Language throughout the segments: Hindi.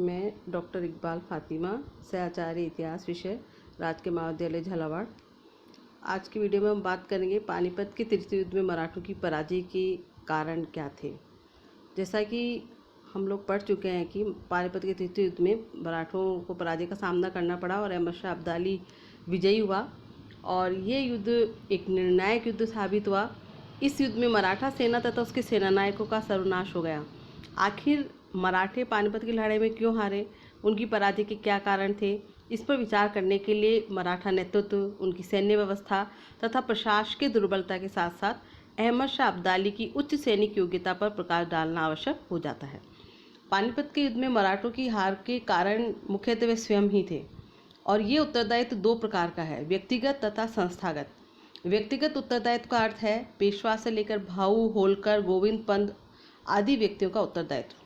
मैं डॉक्टर इकबाल फातिमा, सहआचार्य इतिहास विषय, राजकीय महाविद्यालय झालावाड़। आज की वीडियो में हम बात करेंगे पानीपत के तृतीय युद्ध में मराठों की पराजय के कारण क्या थे। जैसा कि हम लोग पढ़ चुके हैं कि पानीपत के तृतीय युद्ध में मराठों को पराजय का सामना करना पड़ा और अहमद शाह अब्दाली विजयी हुआ और ये युद्ध एक निर्णायक युद्ध साबित हुआ। इस युद्ध में मराठा सेना तथा उसके सेनानायकों का सर्वनाश हो गया। आखिर मराठे पानीपत की लड़ाई में क्यों हारे, उनकी पराजय के क्या कारण थे, इस पर विचार करने के लिए मराठा नेतृत्व, उनकी सैन्य व्यवस्था तथा प्रशासकीय दुर्बलता के साथ साथ अहमद शाह अब्दाली की उच्च सैनिक योग्यता पर प्रकाश डालना आवश्यक हो जाता है। पानीपत के युद्ध में मराठों की हार के कारण मुख्यतः वे स्वयं ही थे और ये उत्तरदायित्व दो प्रकार का है, व्यक्तिगत तथा संस्थागत। व्यक्तिगत उत्तरदायित्व का अर्थ है पेशवा से लेकर भाऊ, होलकर, गोविंद पंत आदि व्यक्तियों का उत्तरदायित्व।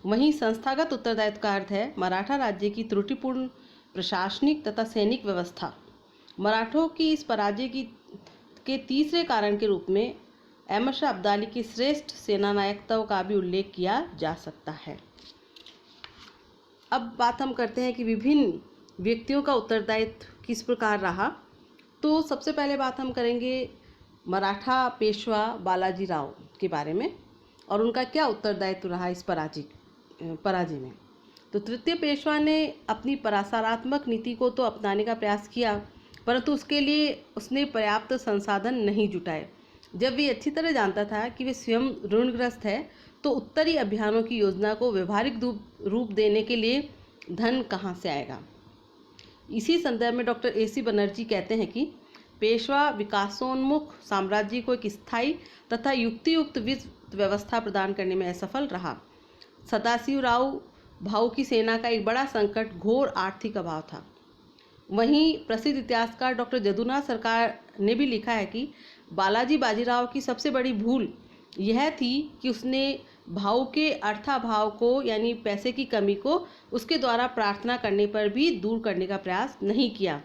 वहीं संस्थागत उत्तरदायित्व का अर्थ है मराठा राज्य की त्रुटिपूर्ण प्रशासनिक तथा सैनिक व्यवस्था। मराठों की इस पराजय के तीसरे कारण के रूप में अहमद शाह अब्दाली की श्रेष्ठ सेनानायकता का भी उल्लेख किया जा सकता है। अब बात हम करते हैं कि विभिन्न व्यक्तियों का उत्तरदायित्व किस प्रकार रहा। तो सबसे पहले बात हम करेंगे मराठा पेशवा बालाजी राव के बारे में और उनका क्या उत्तरदायित्व रहा इस पराजय में। तो तृतीय पेशवा ने अपनी प्रसारात्मक नीति को तो अपनाने का प्रयास किया, परंतु उसके लिए उसने पर्याप्त संसाधन नहीं जुटाए। जब वे अच्छी तरह जानता था कि वे स्वयं ऋणग्रस्त है, तो उत्तरी अभियानों की योजना को व्यवहारिक रूप देने के लिए धन कहाँ से आएगा। इसी संदर्भ में डॉक्टर AC बनर्जी कहते हैं कि पेशवा विकासोन्मुख साम्राज्य को एक स्थायी तथा युक्तियुक्त वित्त व्यवस्था प्रदान करने में असफल रहा। सदाशिवराव भाऊ की सेना का एक बड़ा संकट घोर आर्थिक अभाव था। वहीं प्रसिद्ध इतिहासकार डॉक्टर जदुनाथ सरकार ने भी लिखा है कि बालाजी बाजीराव की सबसे बड़ी भूल यह थी कि उसने भाऊ के अर्थाभाव को यानी पैसे की कमी को उसके द्वारा प्रार्थना करने पर भी दूर करने का प्रयास नहीं किया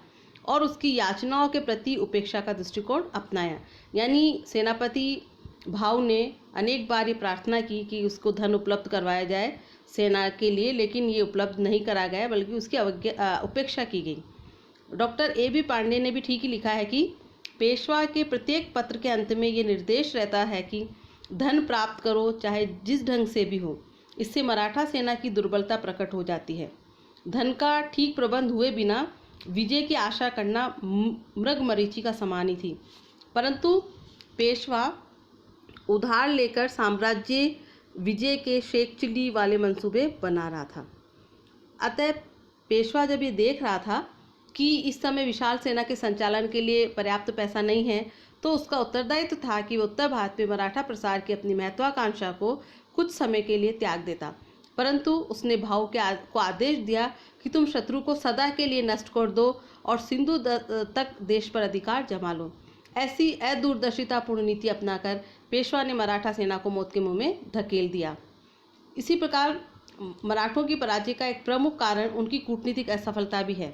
और उसकी याचनाओं के प्रति उपेक्षा का दृष्टिकोण अपनाया। यानी सेनापति भाऊ ने अनेक बार ये प्रार्थना की कि उसको धन उपलब्ध करवाया जाए सेना के लिए, लेकिन ये उपलब्ध नहीं करा गया बल्कि उसकी उपेक्षा की गई। डॉक्टर AB पांडे ने भी ठीक ही लिखा है कि पेशवा के प्रत्येक पत्र के अंत में ये निर्देश रहता है कि धन प्राप्त करो, चाहे जिस ढंग से भी हो। इससे मराठा सेना की दुर्बलता प्रकट हो जाती है। धन का ठीक प्रबंध हुए बिना विजय की आशा करना मृगमरीचि का समान ही थी। परंतु पेशवा उधार लेकर साम्राज्य विजय के शेखचिल्ली वाले मंसूबे बना रहा था। अतः पेशवा जब ये देख रहा था कि इस समय विशाल सेना के संचालन के लिए पर्याप्त पैसा नहीं है, तो उसका उत्तरदायित्व था कि वो उत्तर भारत में मराठा प्रसार की अपनी महत्वाकांक्षा को कुछ समय के लिए त्याग देता। परंतु उसने भाऊ को आदेश दिया कि तुम शत्रु को सदा के लिए नष्ट कर दो और सिंधु तक देश पर अधिकार जमा लो। ऐसी अदूरदर्शितापूर्ण नीति अपनाकर पेशवा ने मराठा सेना को मौत के मुंह में धकेल दिया। इसी प्रकार मराठों की पराजय का एक प्रमुख कारण उनकी कूटनीतिक असफलता भी है।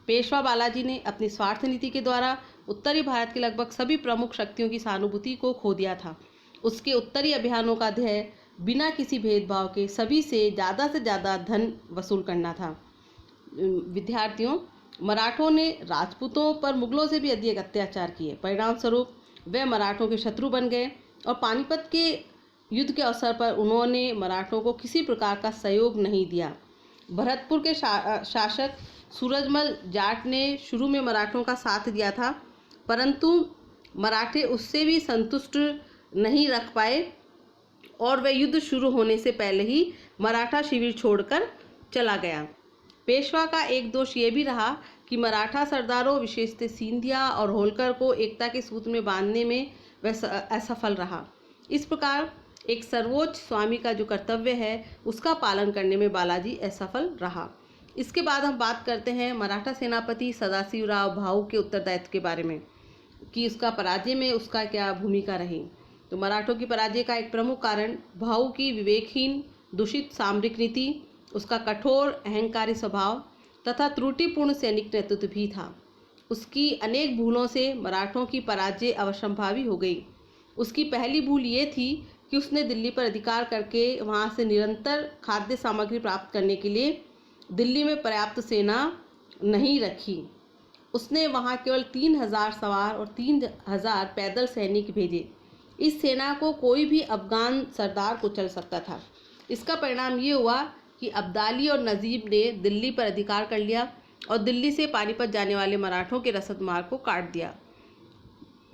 पेशवा बालाजी ने अपनी स्वार्थ नीति के द्वारा उत्तरी भारत के लगभग सभी प्रमुख शक्तियों की सहानुभूति को खो दिया था। उसके उत्तरी अभियानों का ध्येय बिना किसी भेदभाव के सभी से ज़्यादा धन वसूल करना था। विद्यार्थियों, मराठों ने राजपूतों पर मुगलों से भी अधिक अत्याचार किए। परिणाम स्वरूप वे मराठों के शत्रु बन गए और पानीपत के युद्ध के अवसर पर उन्होंने मराठों को किसी प्रकार का सहयोग नहीं दिया। भरतपुर के शासक सूरजमल जाट ने शुरू में मराठों का साथ दिया था, परंतु मराठे उससे भी संतुष्ट नहीं रख पाए और वह युद्ध शुरू होने से पहले ही मराठा शिविर छोड़कर चला गया। पेशवा का एक दोष ये भी रहा कि मराठा सरदारों विशेषतः सिंधिया और होलकर को एकता के सूत्र में बांधने में वह असफल रहा। इस प्रकार एक सर्वोच्च स्वामी का जो कर्तव्य है उसका पालन करने में बालाजी असफल रहा। इसके बाद हम बात करते हैं मराठा सेनापति सदाशिवराव भाऊ के उत्तरदायित्व के बारे में कि उसका पराजय में उसका क्या भूमिका रही। तो मराठों की पराजय का एक प्रमुख कारण भाऊ की विवेकहीन दूषित सामरिक नीति, उसका कठोर अहंकारी स्वभाव तथा त्रुटिपूर्ण सैनिक नेतृत्व भी था। उसकी अनेक भूलों से मराठों की पराजय अवश्यंभावी हो गई। उसकी पहली भूल ये थी कि उसने दिल्ली पर अधिकार करके वहाँ से निरंतर खाद्य सामग्री प्राप्त करने के लिए दिल्ली में पर्याप्त सेना नहीं रखी। उसने वहाँ केवल 3,000 सवार और 3,000 पैदल सैनिक भेजे। इस सेना को कोई भी अफगान सरदार कुचल सकता था। इसका परिणाम ये हुआ कि अब्दाली और नजीब ने दिल्ली पर अधिकार कर लिया और दिल्ली से पानीपत जाने वाले मराठों के रसद मार्ग को काट दिया।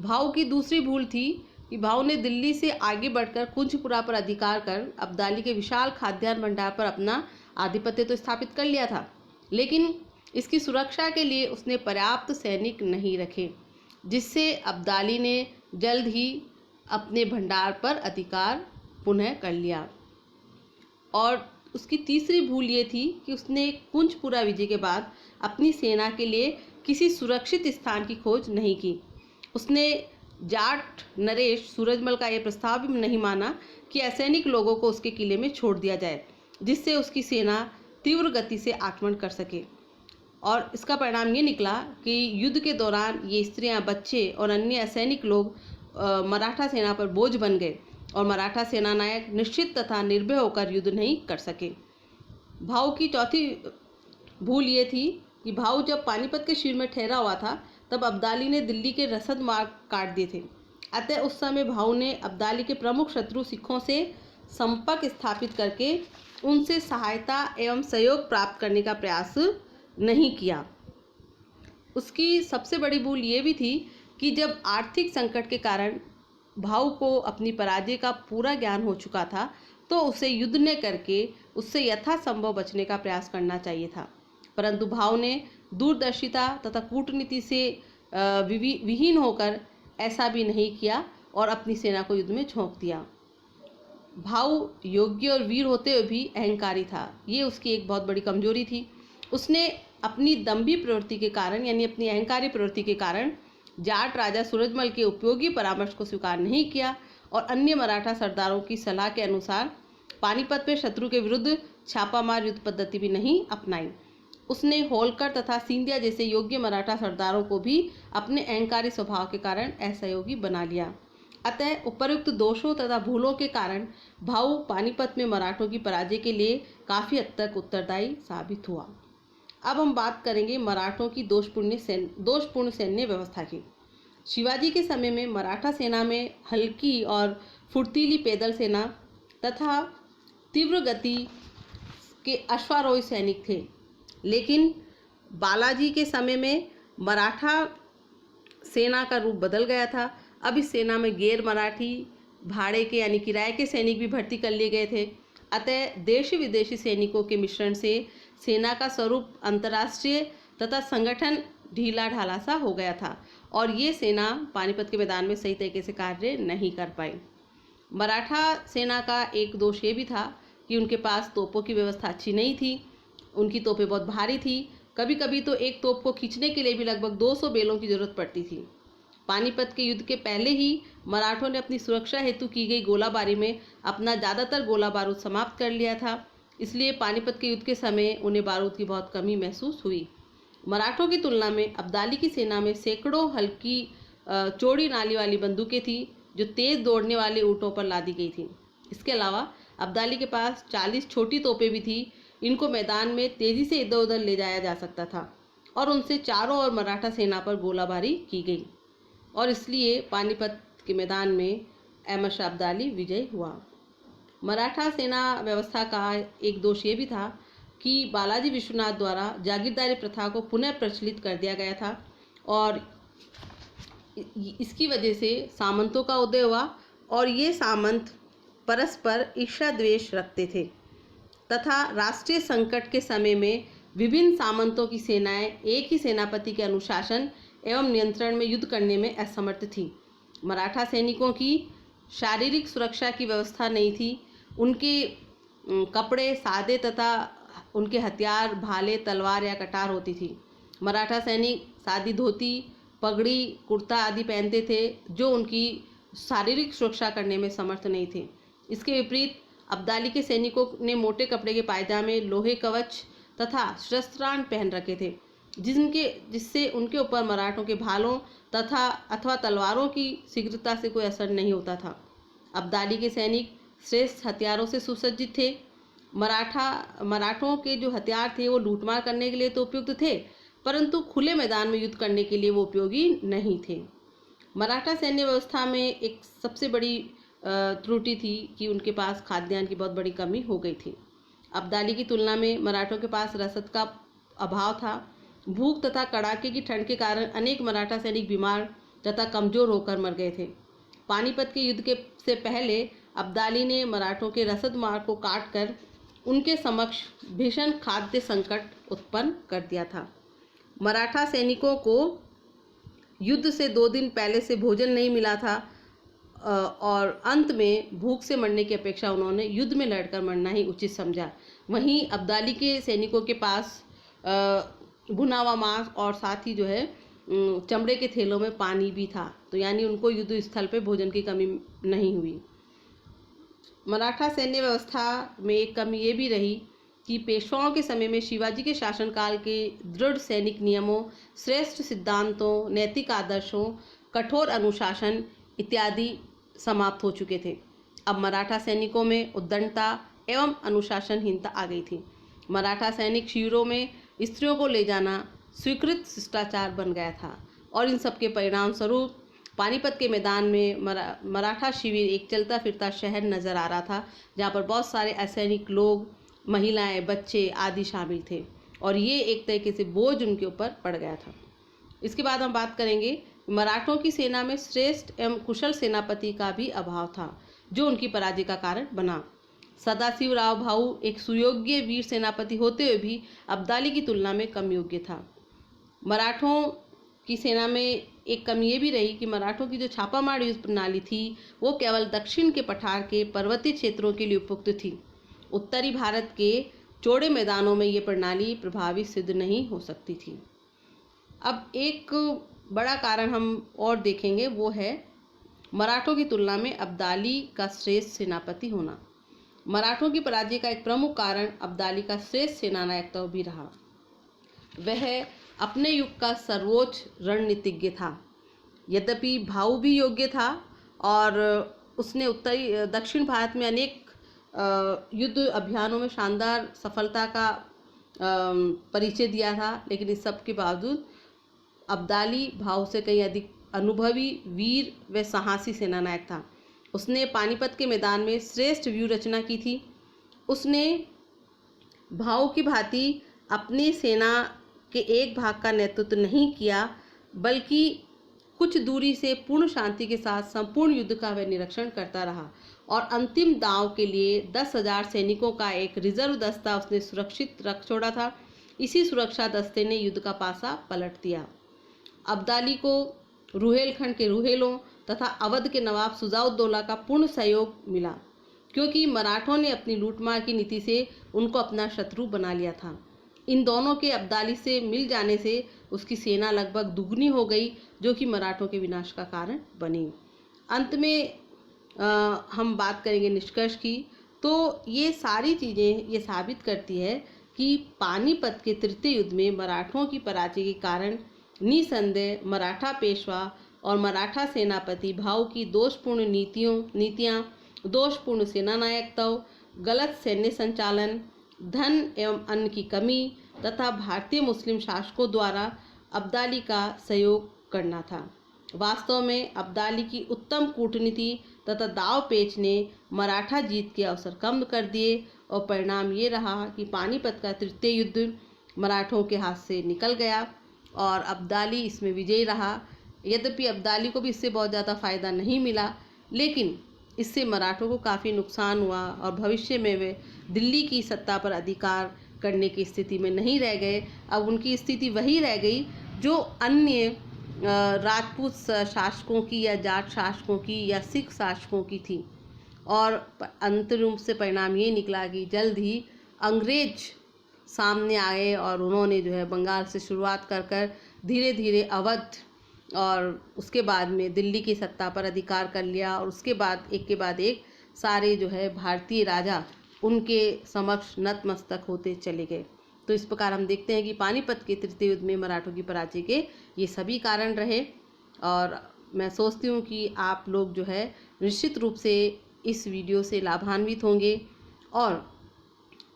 भाऊ की दूसरी भूल थी कि भाऊ ने दिल्ली से आगे बढ़कर कुंजपुरा पर अधिकार कर अब्दाली के विशाल खाद्यान्न भंडार पर अपना आधिपत्य तो स्थापित कर लिया था, लेकिन इसकी सुरक्षा के लिए उसने पर्याप्त सैनिक नहीं रखे, जिससे अब्दाली ने जल्द ही अपने भंडार पर अधिकार पुनः कर लिया। और उसकी तीसरी भूल ये थी कि उसने कुंजपुरा विजय के बाद अपनी सेना के लिए किसी सुरक्षित स्थान की खोज नहीं की। उसने जाट नरेश सूरजमल का यह प्रस्ताव भी नहीं माना कि असैनिक लोगों को उसके किले में छोड़ दिया जाए, जिससे उसकी सेना तीव्र गति से आक्रमण कर सके। और इसका परिणाम ये निकला कि युद्ध के दौरान ये स्त्रियां, बच्चे और अन्य असैनिक लोग मराठा सेना पर बोझ बन गए और मराठा सेनानायक निश्चित तथा निर्भय होकर युद्ध नहीं कर सके। भाऊ की चौथी भूल ये थी कि भाऊ जब पानीपत के शिविर में ठहरा हुआ था तब अब्दाली ने दिल्ली के रसद मार्ग काट दिए थे। अतः उस समय भाऊ ने अब्दाली के प्रमुख शत्रु सिखों से संपर्क स्थापित करके उनसे सहायता एवं सहयोग प्राप्त करने का प्रयास नहीं किया। उसकी सबसे बड़ी भूल ये भी थी कि जब आर्थिक संकट के कारण भाऊ को अपनी पराजय का पूरा ज्ञान हो चुका था तो उसे युद्ध न करके उससे यथासंभव बचने का प्रयास करना चाहिए था, परंतु भाऊ ने दूरदर्शिता तथा कूटनीति से विहीन होकर ऐसा भी नहीं किया और अपनी सेना को युद्ध में झोंक दिया। भाऊ योग्य और वीर होते हुए भी अहंकारी था। ये उसकी एक बहुत बड़ी कमजोरी थी। उसने अपनी दंभी प्रवृत्ति के कारण, यानी अपनी अहंकारी प्रवृत्ति के कारण, जाट राजा सूरजमल के उपयोगी परामर्श को स्वीकार नहीं किया और अन्य मराठा सरदारों की सलाह के अनुसार पानीपत में शत्रु के विरुद्ध छापामार युद्ध पद्धति भी नहीं अपनाई। उसने होलकर तथा सिंधिया जैसे योग्य मराठा सरदारों को भी अपने अहंकारी स्वभाव के कारण असहयोगी बना लिया। अतः उपयुक्त दोषों तथा भूलों के कारण भाऊ पानीपत में मराठों की पराजय के लिए काफ़ी हद तक उत्तरदायी साबित हुआ। अब हम बात करेंगे मराठों की दोषपूर्ण सैन्य व्यवस्था की। शिवाजी के समय में मराठा सेना में हल्की और फुर्तीली पैदल सेना तथा तीव्र गति के अश्वारोही सैनिक थे, लेकिन बालाजी के समय में मराठा सेना का रूप बदल गया था। अब इस सेना में गैर मराठी भाड़े के यानी किराए के सैनिक भी भर्ती कर लिए गए थे। अतः देशी विदेशी सैनिकों के मिश्रण से सेना का स्वरूप अंतर्राष्ट्रीय तथा संगठन ढीला ढाला सा हो गया था और ये सेना पानीपत के मैदान में सही तरीके से कार्य नहीं कर पाई। मराठा सेना का एक दोष ये भी था कि उनके पास तोपों की व्यवस्था अच्छी नहीं थी। उनकी तोपें बहुत भारी थी। कभी कभी तो एक तोप को खींचने के लिए भी लगभग 200 बैलों की जरूरत पड़ती थी। पानीपत के युद्ध के पहले ही मराठों ने अपनी सुरक्षा हेतु की गई गोलाबारी में अपना ज़्यादातर गोला बारूद समाप्त कर लिया था, इसलिए पानीपत के युद्ध के समय उन्हें बारूद की बहुत कमी महसूस हुई। मराठों की तुलना में अब्दाली की सेना में सैकड़ों हल्की चौड़ी नाली वाली बंदूकें थी जो तेज़ दौड़ने वाले ऊँटों पर लादी गई थी। इसके अलावा अब्दाली के पास 40 छोटी तोपें भी थी। इनको मैदान में तेज़ी से इधर उधर ले जाया जा सकता था और उनसे चारों ओर मराठा सेना पर गोलाबारी की गई और इसलिए पानीपत के मैदान में अहमद शाह अब्दाली विजय हुआ। मराठा सेना व्यवस्था का एक दोष ये भी था कि बालाजी विश्वनाथ द्वारा जागीरदारी प्रथा को पुनः प्रचलित कर दिया गया था और इसकी वजह से सामंतों का उदय हुआ और ये सामंत परस्पर ईर्ष्या द्वेष रखते थे तथा राष्ट्रीय संकट के समय में विभिन्न सामंतों की सेनाएं एक ही सेनापति के अनुशासन एवं नियंत्रण में युद्ध करने में असमर्थ थी। मराठा सैनिकों की शारीरिक सुरक्षा की व्यवस्था नहीं थी। उनके कपड़े सादे तथा उनके हथियार भाले, तलवार या कटार होती थी। मराठा सैनिक सादी धोती, पगड़ी, कुर्ता आदि पहनते थे जो उनकी शारीरिक सुरक्षा करने में समर्थ नहीं थे। इसके विपरीत अब्दाली के सैनिकों ने मोटे कपड़े के पायजामे, लोहे कवच तथा शस्त्राण पहन रखे थे जिससे उनके ऊपर मराठों के भालों तथा अथवा तलवारों की शीघ्रता से कोई असर नहीं होता था। अब्दाली के सैनिक श्रेष्ठ हथियारों से सुसज्जित थे। मराठों के जो हथियार थे वो लूटमार करने के लिए तो उपयुक्त थे, परंतु खुले मैदान में युद्ध करने के लिए वो उपयोगी नहीं थे। मराठा सैन्य व्यवस्था में एक सबसे बड़ी त्रुटि थी कि उनके पास खाद्यान्न की बहुत बड़ी कमी हो गई थी। अब्दाली की तुलना में मराठों के पास रसद का अभाव था। भूख तथा कड़ाके की ठंड के कारण अनेक मराठा सैनिक बीमार तथा कमजोर होकर मर गए थे। पानीपत के युद्ध से पहले अब्दाली ने मराठों के रसद मार्ग को काट कर उनके समक्ष भीषण खाद्य संकट उत्पन्न कर दिया था। मराठा सैनिकों को युद्ध से 2 दिन पहले से भोजन नहीं मिला था और अंत में भूख से मरने की अपेक्षा उन्होंने युद्ध में लड़कर मरना ही उचित समझा। वहीं अब्दाली के सैनिकों के पास भुना हुआ मांस और साथ ही जो है चमड़े के थैलों में पानी भी था, तो यानी उनको युद्ध स्थल पर भोजन की कमी नहीं हुई। मराठा सैन्य व्यवस्था में एक कमी ये भी रही कि पेशवाओं के समय में शिवाजी के शासनकाल के दृढ़ सैनिक नियमों, श्रेष्ठ सिद्धांतों, नैतिक आदर्शों, कठोर अनुशासन इत्यादि समाप्त हो चुके थे। अब मराठा सैनिकों में उद्दंडता एवं अनुशासनहीनता आ गई थी। मराठा सैनिक शिविरों में स्त्रियों को ले जाना स्वीकृत शिष्टाचार बन गया था और इन सब के परिणाम स्वरूप पानीपत के मैदान में मराठा शिविर एक चलता फिरता शहर नज़र आ रहा था, जहाँ पर बहुत सारे असैनिक लोग, महिलाएं, बच्चे आदि शामिल थे और ये एक तरीके से बोझ उनके ऊपर पड़ गया था। इसके बाद हम बात करेंगे, मराठों की सेना में श्रेष्ठ एवं कुशल सेनापति का भी अभाव था, जो उनकी पराजय का कारण बना। सदाशिवराव भाऊ एक सुयोग्य वीर सेनापति होते हुए भी अब्दाली की तुलना में कम योग्य था। मराठों की सेना में एक कमी ये भी रही कि मराठों की जो छापामार युद्ध प्रणाली थी वो केवल दक्षिण के पठार के पर्वतीय क्षेत्रों के लिए उपयुक्त थी। उत्तरी भारत के चौड़े मैदानों में ये प्रणाली प्रभावी सिद्ध नहीं हो सकती थी। अब एक बड़ा कारण हम और देखेंगे, वो है मराठों की तुलना में अब्दाली का श्रेष्ठ सेनापति होना। मराठों की पराजय का एक प्रमुख कारण अब्दाली का श्रेष्ठ सेनानायकत्व भी रहा। वह अपने युग का सर्वोच्च रणनीतिज्ञ था। यद्यपि भाऊ भी योग्य था और उसने दक्षिण भारत में अनेक युद्ध अभियानों में शानदार सफलता का परिचय दिया था, लेकिन इस सब के बावजूद अब्दाली भाऊ से कहीं अधिक अनुभवी, वीर व साहसी सेनानायक था। उसने पानीपत के मैदान में श्रेष्ठ व्यूह रचना की थी। उसने भाऊ की भांति अपनी सेना के एक भाग का नेतृत्व नहीं किया, बल्कि कुछ दूरी से पूर्ण शांति के साथ संपूर्ण युद्ध का वह निरीक्षण करता रहा और अंतिम दांव के लिए 10,000 सैनिकों का एक रिजर्व दस्ता उसने सुरक्षित रख छोड़ा था। इसी सुरक्षा दस्ते ने युद्ध का पासा पलट दिया। अब्दाली को रुहेलखंड के रुहेलों तथा अवध के नवाब सुजाउद्दौला का पूर्ण सहयोग मिला, क्योंकि मराठों ने अपनी लूटमार की नीति से उनको अपना शत्रु बना लिया था। इन दोनों के अब्दाली से मिल जाने से उसकी सेना लगभग दुगनी हो गई, जो कि मराठों के विनाश का कारण बनी। अंत में हम बात करेंगे निष्कर्ष की। तो ये सारी चीज़ें ये साबित करती है कि पानीपत के तृतीय युद्ध में मराठों की पराजय के कारण निसंदेह मराठा पेशवा और मराठा सेनापति भाऊ की दोषपूर्ण नीतियाँ, दोषपूर्ण सेनानायकत्व, गलत सैन्य संचालन, धन एवं अन्न की कमी तथा भारतीय मुस्लिम शासकों द्वारा अब्दाली का सहयोग करना था। वास्तव में अब्दाली की उत्तम कूटनीति तथा दाव पेच ने मराठा जीत के अवसर कम कर दिए और परिणाम ये रहा कि पानीपत का तृतीय युद्ध मराठों के हाथ से निकल गया और अब्दाली इसमें विजयी रहा। यद्यपि अब्दाली को भी इससे बहुत ज़्यादा फ़ायदा नहीं मिला, लेकिन इससे मराठों को काफ़ी नुकसान हुआ और भविष्य में वे दिल्ली की सत्ता पर अधिकार करने की स्थिति में नहीं रह गए। अब उनकी स्थिति वही रह गई जो अन्य राजपूत शासकों की या जाट शासकों की या सिख शासकों की थी। और अंतिम रूप से परिणाम ये निकला कि जल्द ही अंग्रेज सामने आए और उन्होंने जो है बंगाल से शुरुआत कर कर धीरे धीरे अवध और उसके बाद में दिल्ली की सत्ता पर अधिकार कर लिया और उसके बाद एक सारे जो है भारतीय राजा उनके समक्ष नतमस्तक होते चले गए। तो इस प्रकार हम देखते हैं कि पानीपत के तृतीय युद्ध में मराठों की पराजय के ये सभी कारण रहे। और मैं सोचती हूँ कि आप लोग जो है निश्चित रूप से इस वीडियो से लाभान्वित होंगे और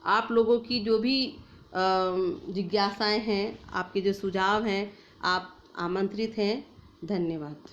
आप लोगों की जो भी जिज्ञासाएं हैं, आपके जो सुझाव हैं, आप आमंत्रित हैं। धन्यवाद।